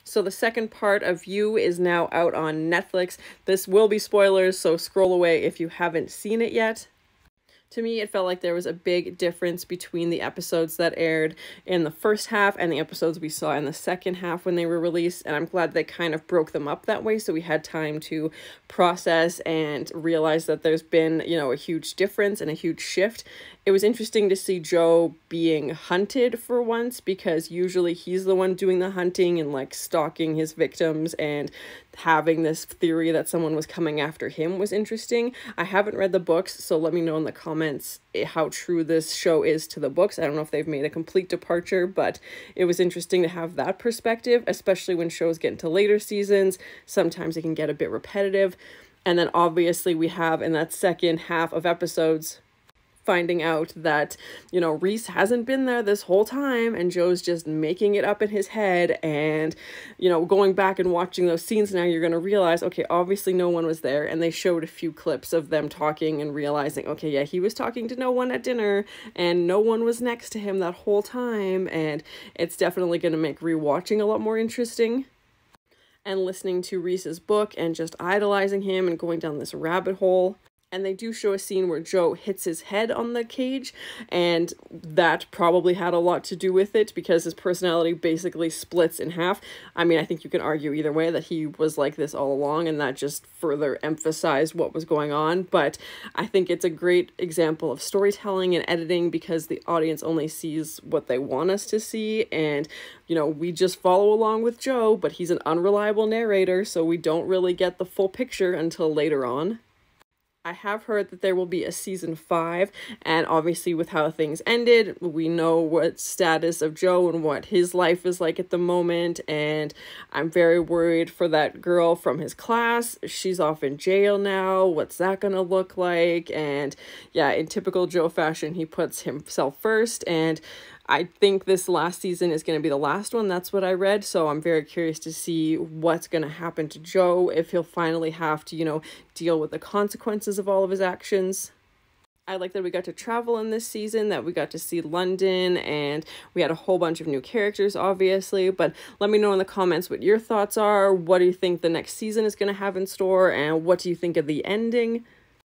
So the second part of You is now out on Netflix. This will be spoilers, so scroll away if you haven't seen it yet. To me, it felt like there was a big difference between the episodes that aired in the first half and the episodes we saw in the second half when they were released, and I'm glad they kind of broke them up that way so we had time to process and realize that there's been, you know, a huge difference and a huge shift. It was interesting to see Joe being hunted for once, because usually he's the one doing the hunting and like stalking his victims, and having this theory that someone was coming after him was interesting. I haven't read the books, so let me know in the comments how true this show is to the books. I don't know if they've made a complete departure, but it was interesting to have that perspective, especially when shows get into later seasons. Sometimes it can get a bit repetitive. And then obviously we have in that second half of episodes finding out that, you know, Reese hasn't been there this whole time and Joe's just making it up in his head. And, you know, going back and watching those scenes now, you're going to realize, okay, obviously no one was there. And they showed a few clips of them talking and realizing, okay, yeah, he was talking to no one at dinner and no one was next to him that whole time. And it's definitely going to make rewatching a lot more interesting. And listening to Reese's book and just idolizing him and going down this rabbit hole. And they do show a scene where Joe hits his head on the cage, and that probably had a lot to do with it because his personality basically splits in half. I mean, I think you can argue either way that he was like this all along, and that just further emphasized what was going on. But I think it's a great example of storytelling and editing because the audience only sees what they want us to see, and you know, we just follow along with Joe, but he's an unreliable narrator, so we don't really get the full picture until later on. I have heard that there will be a season 5, and obviously with how things ended, we know what status of Joe and what his life is like at the moment, and I'm very worried for that girl from his class. She's off in jail now. What's that gonna look like? And yeah, in typical Joe fashion, he puts himself first, and I think this last season is going to be the last one. That's what I read. So I'm very curious to see what's going to happen to Joe, if he'll finally have to, you know, deal with the consequences of all of his actions. I like that we got to travel in this season, that we got to see London, and we had a whole bunch of new characters, obviously. But let me know in the comments what your thoughts are. What do you think the next season is going to have in store, and what do you think of the ending?